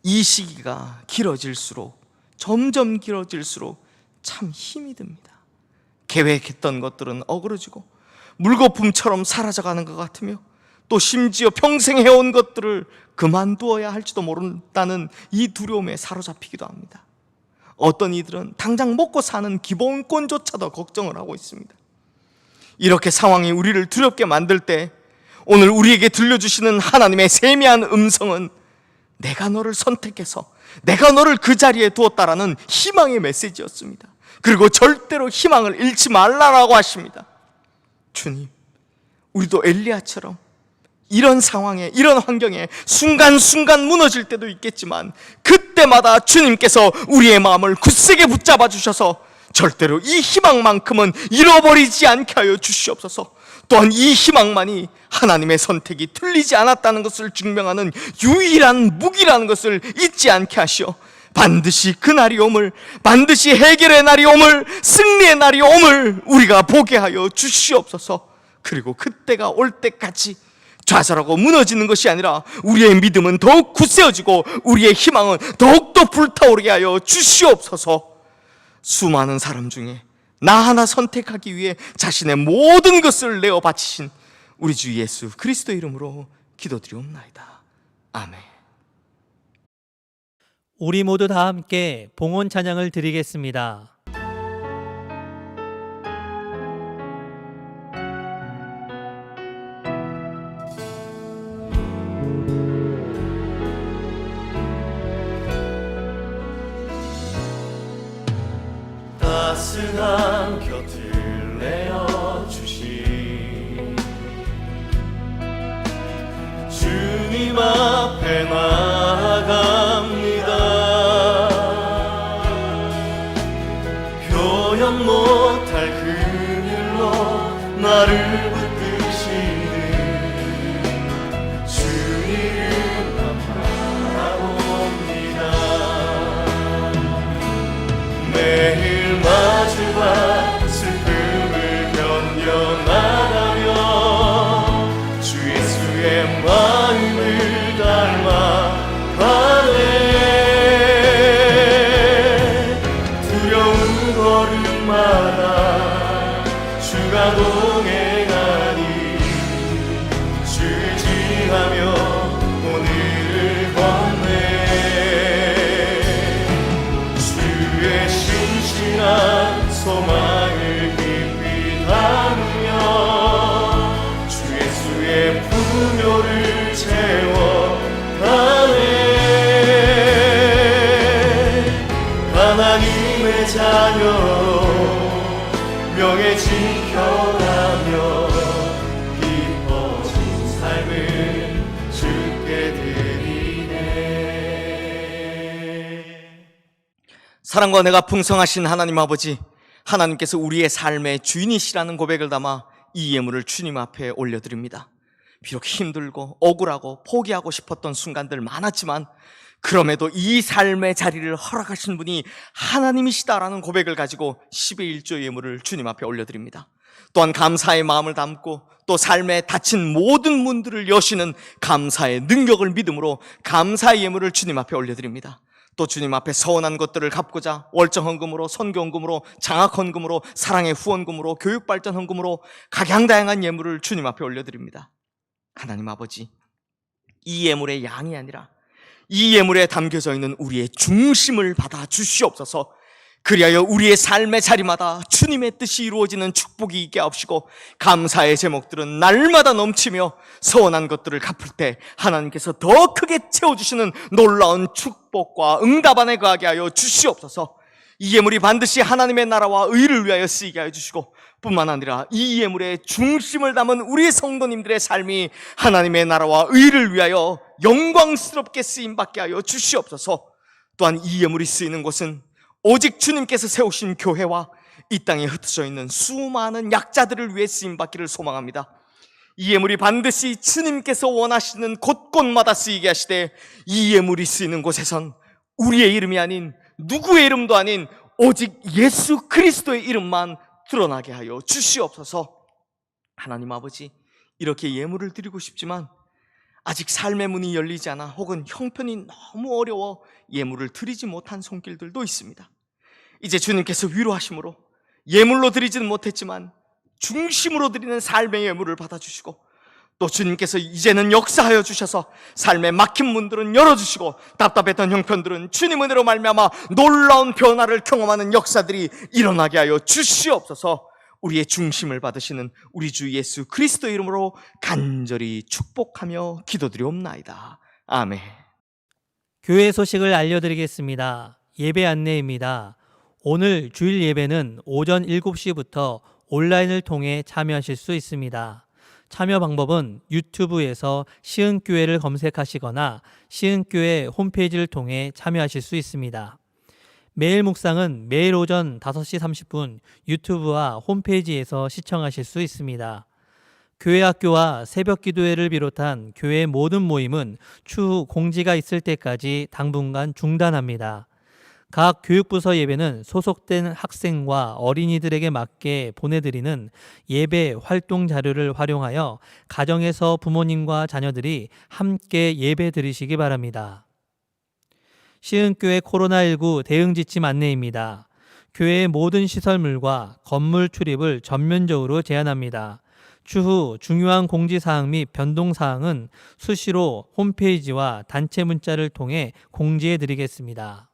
이 시기가 길어질수록, 점점 길어질수록 참 힘이 듭니다. 계획했던 것들은 어그러지고 물거품처럼 사라져가는 것 같으며 또 심지어 평생 해온 것들을 그만두어야 할지도 모른다는 이 두려움에 사로잡히기도 합니다. 어떤 이들은 당장 먹고 사는 기본권조차도 걱정을 하고 있습니다. 이렇게 상황이 우리를 두렵게 만들 때 오늘 우리에게 들려주시는 하나님의 세미한 음성은 내가 너를 선택해서 내가 너를 그 자리에 두었다라는 희망의 메시지였습니다. 그리고 절대로 희망을 잃지 말라라고 하십니다. 주님, 우리도 엘리야처럼 이런 상황에, 이런 환경에 순간순간 무너질 때도 있겠지만 그때마다 주님께서 우리의 마음을 굳세게 붙잡아 주셔서 절대로 이 희망만큼은 잃어버리지 않게 하여 주시옵소서. 또한 이 희망만이 하나님의 선택이 틀리지 않았다는 것을 증명하는 유일한 무기라는 것을 잊지 않게 하시어 반드시 그날이 오물, 반드시 해결의 날이 오물, 승리의 날이 오물 우리가 보게 하여 주시옵소서. 그리고 그때가 올 때까지 좌절하고 무너지는 것이 아니라 우리의 믿음은 더욱 굳세어지고 우리의 희망은 더욱더 불타오르게 하여 주시옵소서. 수많은 사람 중에 나 하나 선택하기 위해 자신의 모든 것을 내어 바치신 우리 주 예수 그리스도 이름으로 기도드리옵나이다. 아멘. 우리 모두 다 함께 봉헌 찬양을 드리겠습니다. 따스한 곁을 내어주신 주님 앞에 나아갑니다. 표현 못할 그늘로 나를 붙드시는 주님만 바라봅니다. 매일 마주와 슬픔을 견뎌나가며 주 예수의 마음을 닮아가네. 두려운 걸음마다 주가 동행하니 주지하며 오늘을 건네. 주의 신실한 소망을 깊이 담으며 주 예수의 풍요를 채워가네. 하나님의 자녀로 명예 지켜가며 깊어진 삶을 주께 드리네. 사랑과 은혜가 풍성하신 하나님 아버지, 하나님께서 우리의 삶의 주인이시라는 고백을 담아 이 예물을 주님 앞에 올려드립니다. 비록 힘들고 억울하고 포기하고 싶었던 순간들 많았지만 그럼에도 이 삶의 자리를 허락하신 분이 하나님이시다라는 고백을 가지고 10의 1조 예물을 주님 앞에 올려드립니다. 또한 감사의 마음을 담고 또 삶에 닫힌 모든 문들을 여시는 감사의 능력을 믿음으로 감사의 예물을 주님 앞에 올려드립니다. 또 주님 앞에 서운한 것들을 갚고자 월정헌금으로, 선교헌금으로, 장학헌금으로, 사랑의 후원금으로, 교육발전헌금으로 각양다양한 예물을 주님 앞에 올려드립니다. 하나님 아버지, 이 예물의 양이 아니라 이 예물에 담겨져 있는 우리의 중심을 받아 주시옵소서. 그리하여 우리의 삶의 자리마다 주님의 뜻이 이루어지는 축복이 있게 하옵시고, 감사의 제목들은 날마다 넘치며 서운한 것들을 갚을 때 하나님께서 더 크게 채워주시는 놀라운 축복과 응답 안에 거하게 하여 주시옵소서. 이 예물이 반드시 하나님의 나라와 의를 위하여 쓰이게 하여 주시고, 뿐만 아니라 이 예물의 중심을 담은 우리 성도님들의 삶이 하나님의 나라와 의를 위하여 영광스럽게 쓰임받게 하여 주시옵소서. 또한 이 예물이 쓰이는 곳은 오직 주님께서 세우신 교회와 이 땅에 흩어져 있는 수많은 약자들을 위해 쓰임받기를 소망합니다. 이 예물이 반드시 주님께서 원하시는 곳곳마다 쓰이게 하시되, 이 예물이 쓰이는 곳에선 우리의 이름이 아닌, 누구의 이름도 아닌 오직 예수 그리스도의 이름만 드러나게 하여 주시옵소서. 하나님 아버지, 이렇게 예물을 드리고 싶지만 아직 삶의 문이 열리지 않아 혹은 형편이 너무 어려워 예물을 드리지 못한 손길들도 있습니다. 이제 주님께서 위로하심으로 예물로 드리지는 못했지만 중심으로 드리는 삶의 예물을 받아주시고, 또 주님께서 이제는 역사하여 주셔서 삶의 막힌 문들은 열어주시고, 답답했던 형편들은 주님 은혜로 말미암아 놀라운 변화를 경험하는 역사들이 일어나게 하여 주시옵소서. 우리의 중심을 받으시는 우리 주 예수 그리스도 이름으로 간절히 축복하며 기도드리옵나이다. 아멘. 교회 소식을 알려드리겠습니다. 예배 안내입니다. 오늘 주일 예배는 오전 7시부터 온라인을 통해 참여하실 수 있습니다. 참여 방법은 유튜브에서 시흥교회를 검색하시거나 시흥교회 홈페이지를 통해 참여하실 수 있습니다. 매일 묵상은 매일 오전 5시 30분 유튜브와 홈페이지에서 시청하실 수 있습니다. 교회 학교와 새벽 기도회를 비롯한 교회 모든 모임은 추후 공지가 있을 때까지 당분간 중단합니다. 각 교육부서 예배는 소속된 학생과 어린이들에게 맞게 보내드리는 예배 활동 자료를 활용하여 가정에서 부모님과 자녀들이 함께 예배 드리시기 바랍니다. 시흥교회 코로나19 대응 지침 안내입니다. 교회의 모든 시설물과 건물 출입을 전면적으로 제한합니다. 추후 중요한 공지사항 및 변동사항은 수시로 홈페이지와 단체 문자를 통해 공지해 드리겠습니다.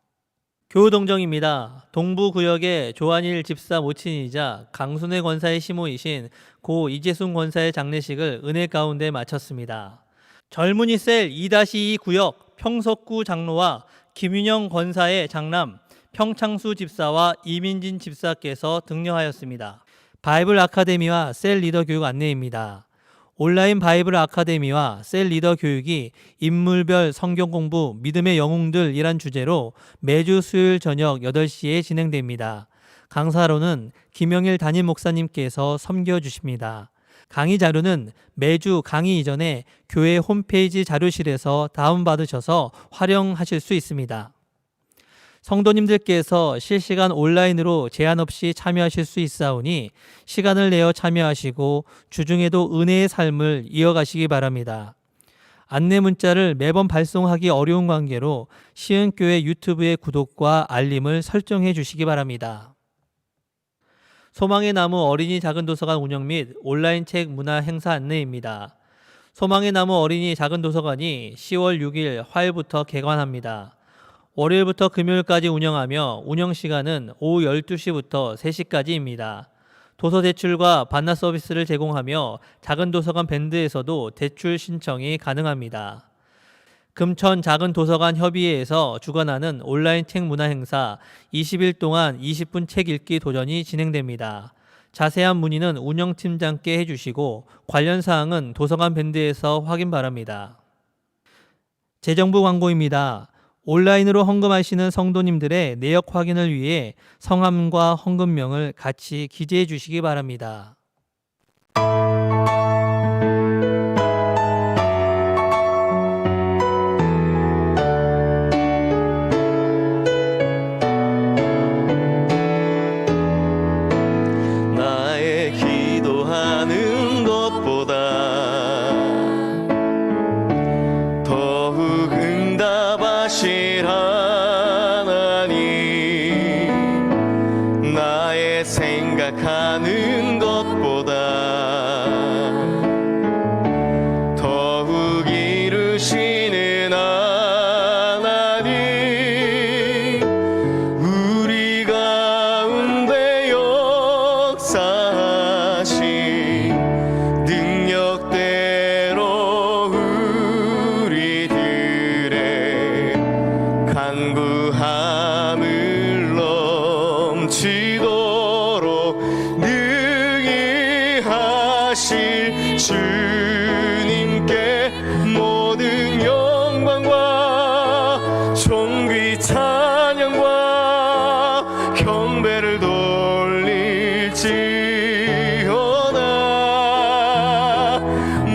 교우동정입니다. 동부구역의 조한일 집사 모친이자 강순회 권사의 시모이신 고 이재순 권사의 장례식을 은혜 가운데 마쳤습니다. 젊은이 셀 2-2 구역 평석구 장로와 김윤영 권사의 장남 평창수 집사와 이민진 집사께서 등려하였습니다. 바이블 아카데미와 셀 리더 교육 안내입니다. 온라인 바이블 아카데미와 셀 리더 교육이 인물별 성경 공부, 믿음의 영웅들이란 주제로 매주 수요일 저녁 8시에 진행됩니다. 강사로는 김영일 담임 목사님께서 섬겨주십니다. 강의 자료는 매주 강의 이전에 교회 홈페이지 자료실에서 다운받으셔서 활용하실 수 있습니다. 성도님들께서 실시간 온라인으로 제한 없이 참여하실 수 있사오니 시간을 내어 참여하시고 주중에도 은혜의 삶을 이어가시기 바랍니다. 안내 문자를 매번 발송하기 어려운 관계로 시은교회 유튜브의 구독과 알림을 설정해 주시기 바랍니다. 소망의 나무 어린이 작은 도서관 운영 및 온라인 책 문화 행사 안내입니다. 소망의 나무 어린이 작은 도서관이 10월 6일 화요일부터 개관합니다. 월요일부터 금요일까지 운영하며 운영 시간은 오후 12시부터 3시까지입니다. 도서 대출과 반납 서비스를 제공하며 작은 도서관 밴드에서도 대출 신청이 가능합니다. 금천 작은 도서관 협의회에서 주관하는 온라인 책 문화 행사 20일 동안 20분 책 읽기 도전이 진행됩니다. 자세한 문의는 운영팀장께 해주시고 관련 사항은 도서관 밴드에서 확인 바랍니다. 재정부 광고입니다. 온라인으로 헌금하시는 성도님들의 내역 확인을 위해 성함과 헌금명을 같이 기재해 주시기 바랍니다. 나의 기도하는 것보다 더욱 응답하실 하나님, 나의 생각하는 것보다 더욱 이루시는 하나님, 우리 가운데 역사하신 능력대로 우리들의 간구함을 넘치도록 능히 하실 주님께 모든 영광과 존귀 찬양과 경배를 돌릴지어다.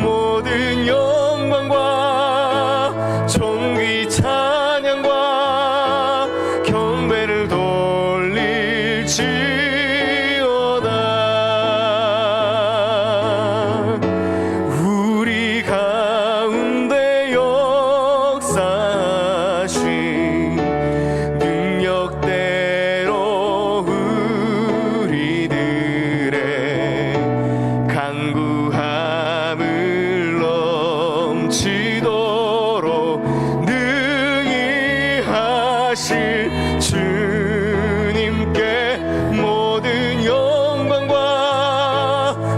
모든 영광과 존귀 찬양과 경배를 돌릴지어다. 우리 가운데 역사하신 능력대로 우리들의 간구함을 넘치도록 능히 하실 주님께 모든 영광과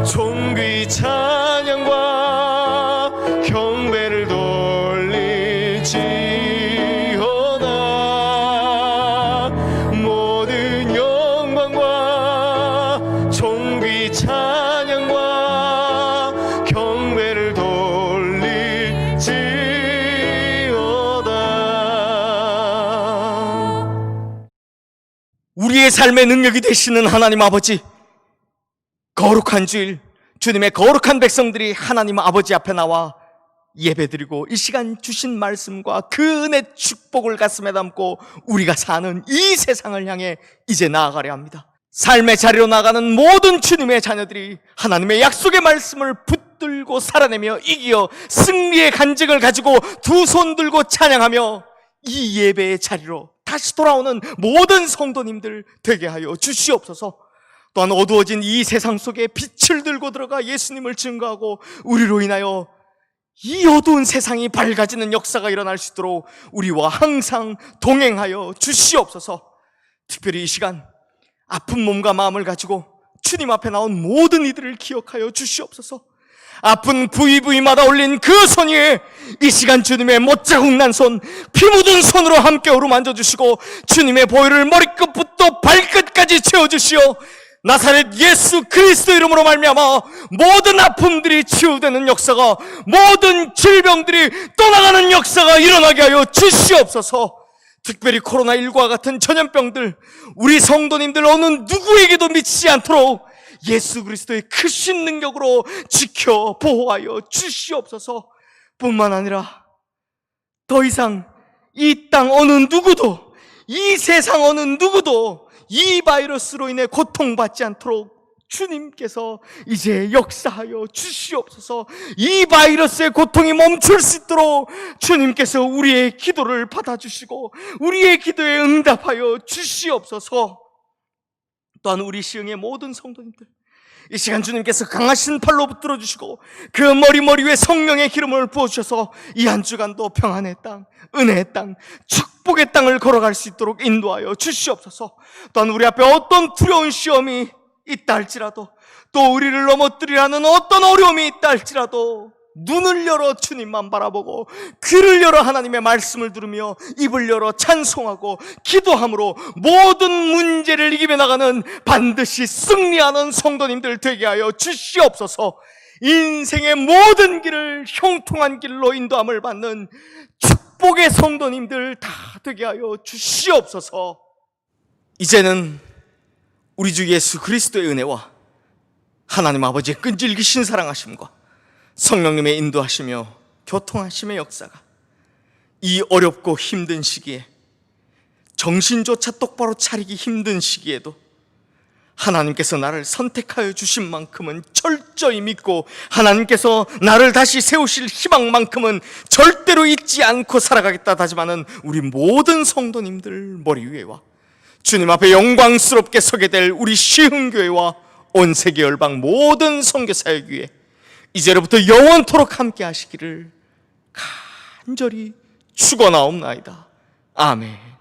존귀 찬양과 경배를 돌릴지어다. 모든 영광과 존귀 찬양과 경배를 돌릴지어다. 우리의 삶의 능력이 되시는 하나님 아버지, 거룩한 주일 주님의 거룩한 백성들이 하나님 아버지 앞에 나와 예배드리고 이 시간 주신 말씀과 그 은혜 축복을 가슴에 담고 우리가 사는 이 세상을 향해 이제 나아가려 합니다. 삶의 자리로 나가는 모든 주님의 자녀들이 하나님의 약속의 말씀을 붙들고 살아내며 이기어 승리의 간증을 가지고 두 손 들고 찬양하며 이 예배의 자리로 다시 돌아오는 모든 성도님들 되게 하여 주시옵소서. 또한 어두워진 이 세상 속에 빛을 들고 들어가 예수님을 증거하고 우리로 인하여 이 어두운 세상이 밝아지는 역사가 일어날 수 있도록 우리와 항상 동행하여 주시옵소서. 특별히 이 시간 아픈 몸과 마음을 가지고 주님 앞에 나온 모든 이들을 기억하여 주시옵소서. 아픈 부위부위마다 올린 그 손 위에 이 시간 주님의 못자국 난 손, 피 묻은 손으로 함께 어루만져 주시고 주님의 보혈을 머리끝부터 발끝까지 채워주시어 나사렛 예수 그리스도 이름으로 말미암아 모든 아픔들이 치유되는 역사가, 모든 질병들이 떠나가는 역사가 일어나게 하여 주시옵소서. 특별히 코로나19와 같은 전염병들 우리 성도님들 어느 누구에게도 미치지 않도록 예수 그리스도의 크신 능력으로 지켜 보호하여 주시옵소서. 뿐만 아니라 더 이상 이 땅 어느 누구도, 이 세상 어느 누구도 이 바이러스로 인해 고통받지 않도록 주님께서 이제 역사하여 주시옵소서. 이 바이러스의 고통이 멈출 수 있도록 주님께서 우리의 기도를 받아주시고 우리의 기도에 응답하여 주시옵소서. 또한 우리 시흥의 모든 성도님들, 이 시간 주님께서 강하신 팔로 붙들어 주시고 그 머리 위에 성령의 기름을 부어주셔서 이 한 주간도 평안의 땅, 은혜의 땅, 축복의 땅을 걸어갈 수 있도록 인도하여 주시옵소서. 또한 우리 앞에 어떤 두려운 시험이 있다 할지라도, 또 우리를 넘어뜨리라는 어떤 어려움이 있다 할지라도 눈을 열어 주님만 바라보고 귀를 열어 하나님의 말씀을 들으며 입을 열어 찬송하고 기도함으로 모든 문제를 이기며 나가는 반드시 승리하는 성도님들 되게 하여 주시옵소서. 인생의 모든 길을 형통한 길로 인도함을 받는 축복의 성도님들 다 되게 하여 주시옵소서. 이제는 우리 주 예수 그리스도의 은혜와 하나님 아버지의 끈질기신 사랑하심과 성령님의 인도하시며 교통하심의 역사가 이 어렵고 힘든 시기에, 정신조차 똑바로 차리기 힘든 시기에도 하나님께서 나를 선택하여 주신 만큼은 철저히 믿고 하나님께서 나를 다시 세우실 희망만큼은 절대로 잊지 않고 살아가겠다 다짐하는 우리 모든 성도님들 머리 위에와 주님 앞에 영광스럽게 서게 될 우리 시흥교회와 온 세계 열방 모든 선교사역 위에 이제로부터 영원토록 함께 하시기를 간절히 축원하옵나이다. 아멘.